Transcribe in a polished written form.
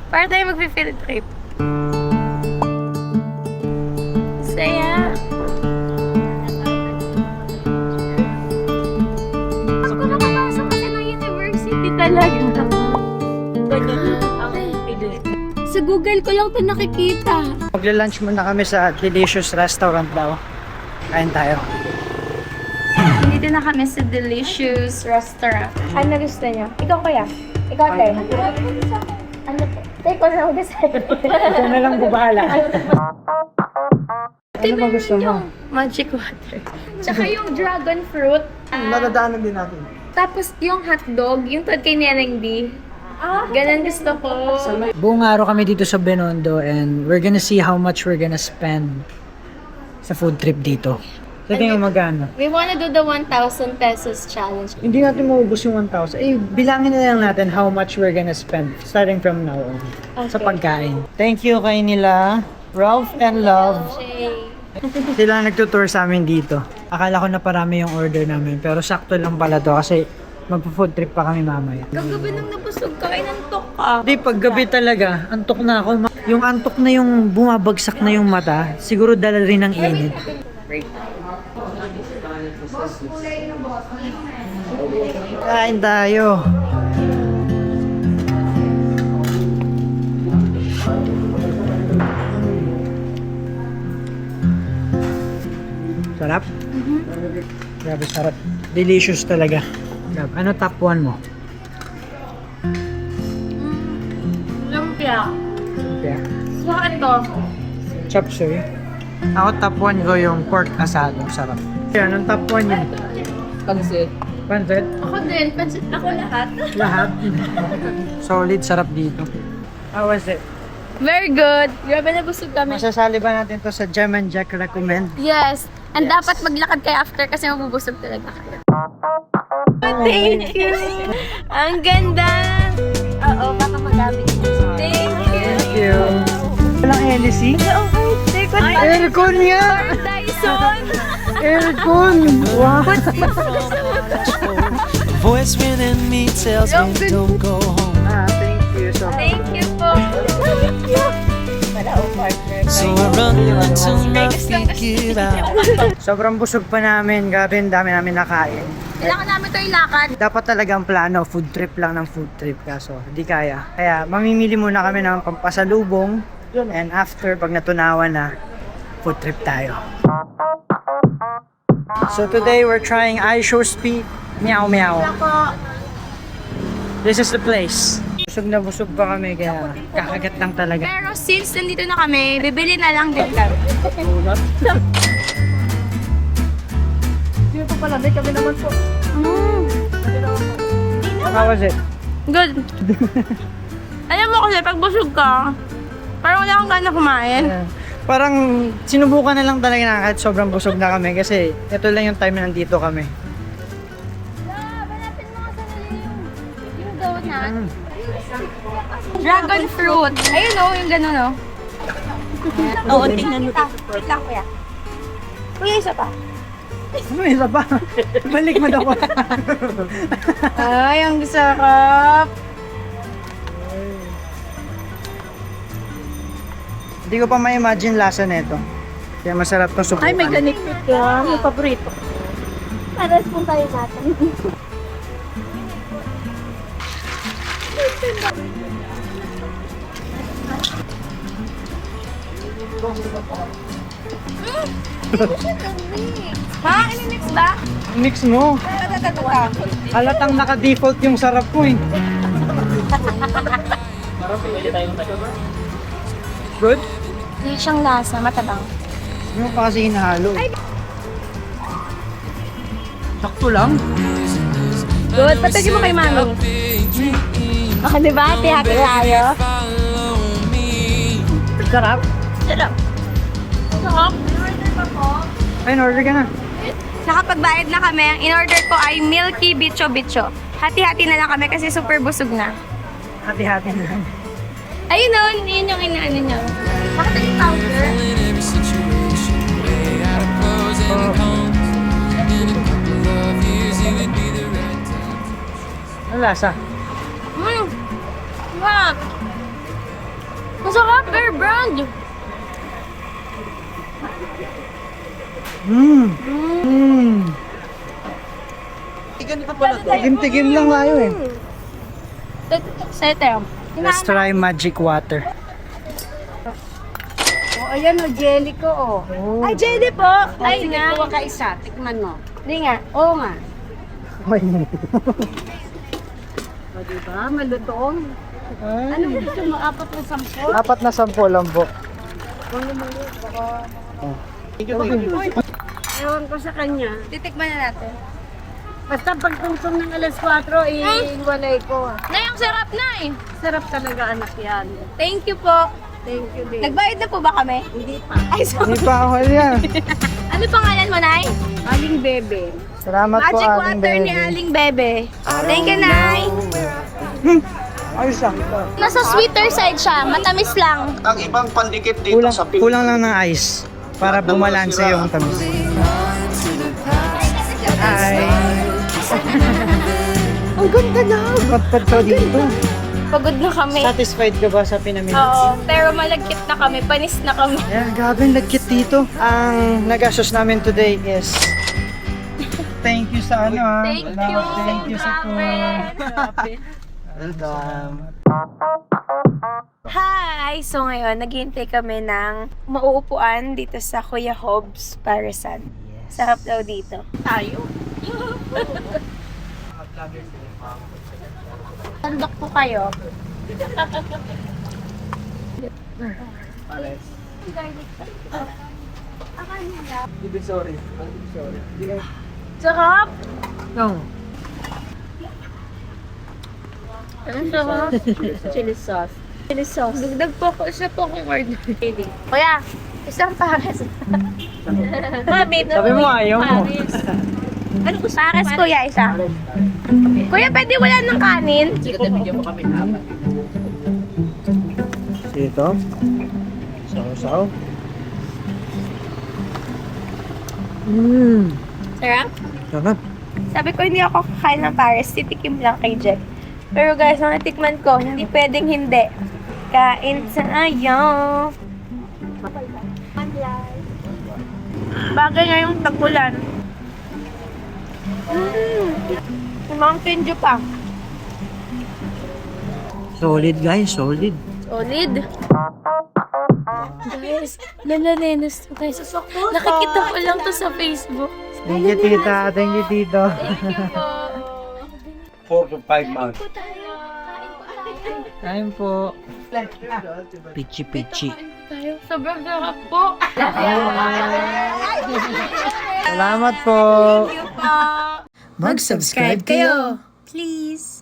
Para tayo mag-field trip. Saya. Gusto ko makapasok kasi ng university talaga. Sa Google ko lang ito nakikita. Magla-lunch muna kami sa Delicious Restaurant daw. Kain tayo. Dito na kami sa Delicious Restaurant. Ano gusto niyo? Ikaw kuya? Ikaw tayo? Ano po? Take ko na mag-decide. Ito na lang bubala. Ano ba gusto mo? Magic water. Tsaka yung dragon fruit. Nadadaanan din natin. Tapos yung hotdog, yung tawag kay Neneng D. Ganun gusto ko. Buong araw kami dito sa Binondo and we're gonna see how much we're gonna spend sa food trip dito. Sa tingin mo magkano? We wanna do the 1,000 pesos challenge. Hindi natin maubos yung 1,000. Eh, bilangin na lang natin how much we're gonna spend starting from now on sa pagkain. Thank you kay nila, Ralph and Love. Sila nagtutour sa amin dito. Akala ko na parami yung order namin pero sakto lang pala to kasi magpo-food trip pa kami mamaya. Kagabi nang nabusog ka, inantok ka. Hindi, paggabi talaga, antok na ako. Yung antok na yung bumabagsak na yung mata, siguro dala rin ng init. Kain tayo. Sarap? Grabe sarap. Delicious talaga. Grabe. Ano top 1 mo? Lumpia. Yeah. Bakit to? Chop suey. Ako top 1 ko yung pork asado. Sarap. Yan, ang top 1 yun. Pansit. Pansit? Ako din. Pansit ako lahat. Lahat. Solid, sarap dito. How was it? Very good. Grabe nabusog kami. Masasali ba natin to sa Gem and Jack recommend? Yes. And dapat maglakad kayo after kasi mabubusog talaga kayo. Thank you. Ang ganda. Oo, baka magamit niyo. Thank you. Thank you. Walang LC? Aircon nga! Dyson. Aircon! Wow! Voice within me tells me don't go home. Thank you so much. Thank you po. So I run until my feet give out. Sobrang busog pa namin. Grabe, ang dami namin nakain. Kailangan namin ito ilakad. Dapat talagang plano, food trip lang ng food trip. Kaso, hindi kaya. Kaya, mamimili muna kami ng pampasalubong. And after, pag natunawan na, food trip tayo. So today, we're trying iShowSpeed. Meow meow. This is the place. Busog na busog pa kami, kaya kakagat lang talaga. Pero since nandito na kami, bibili na lang din kami. Dito pala, may kami naman po. How was it? Good. Alam mo kasi, pag busog ka, parang wala akong gana kumain. Parang sinubukan na lang talaga na kahit sobrang busog na kami kasi ito lang yung time na nandito kami. Balapin mo ka sa yung donut. Dragon fruit. Ayun o, yung gano'n o. Oo, tingnan mo. Wait lang, kuya. Kuya, isa pa. Ano isa pa? Balik mo daw. Ay, ang sarap. Hindi ko pa ma-imagine lasa nito. Kaya masarap to subukan. Ay, may ganito ka. Yung paborito. Paras po tayo natin. Ha? Ini-mix ba? Mix mo. Halatang naka-default yung sarap ko eh. Good? Hindi siyang lasa, matabang. Ano pa kasi hinahalo eh. Sakto lang. Good, patagin mo kay mami. Oh, di ba? Hati-hati tayo. Sarap. Sarap. Sarap. Ayun, order ka na. Nakapagbayad na kami. Ang in-order ko ay Milky Bicho Bicho. Hati-hati na lang kami kasi super busog na. Hati-hati na. Ayun o, yun yung inaano niya. Bakit yung powder? In every situation, way out of clothes and cones. In a couple of years, it would be the right time. Ano lasa? Wow! Masarap, Bear Brand. Tigim-tigim lang tayo eh. Sete. Let's try magic water. Oh, ayan o, jelly ko oh. Ay, jelly po. Ay, Sige, nga. kuha ka isa. Tikman mo. Hindi nga. Oo nga. Ay. O, diba? Malutong. Ano gusto mo? 4 na 10? 4 na 10 lang po. Ewan ko sa kanya. Titikman na natin. Basta pag tungsong ng alas 4, iwalay ko. Nay, ang sarap na eh. Sarap talaga anak yan. Thank you po. Thank you, din. Nagbayad na po ba kami? Hindi pa. Ay, sorry. Hindi pa ako yan. Ano pangalan mo, Nay? Aling bebe. Salamat po, Magic ating water ni baby. Aling Bebe. Thank you, Nay. Ay, sakto. Nasa sweeter side siya. Matamis lang. Ang ibang pandikit dito Kulang, sa pink. kulang lang ng ice para bumalanse yung tamis. Hi. Ang ganda na. Pagpagto dito. Pagod na kami. Satisfied ka ba sa pinamili? Oo, pero malagkit na kami. Panis na kami. Yeah, grabe ang lagkit dito. Ang nagastos namin today is thank you sa ano ha. Thank Love, you. Thank you sa Grabe. Welcome. Hi! So ngayon, naghihintay kami ng mauupuan dito sa Kuya Hobbs Parasan. Sarap daw dito. Tayo? Tandok po kayo. Sarap! No. Ang sarap. Chili sauce. Chili sauce. Dagdag po ako. Isa po akong order. Kuya, isang pares. Mami, Sabi mo ayaw mo. Ano gusto? Pares, kuya, isa. Kuya, pwede wala ng kanin? Dito. Saw-saw. Sarap? Sarap. Sabi ko, hindi ako kakain ng pares. Titikim lang kay Jack. Pero guys, nung natikman ko, hindi pwedeng hindi. Kain tayo. Bagay nga yung tagulan. Mountain Dew pa. Solid guys, solid. Solid. Guys, lalanenas to guys. Nakikita ko lang to sa Facebook. Thank you tita, thank you tito. Thank you po. 4 to 5 months. Kain po. Pichi-pichi. Tayo, sobrang sarap po. Salamat po. Thank you po. Mag-subscribe kayo. Please.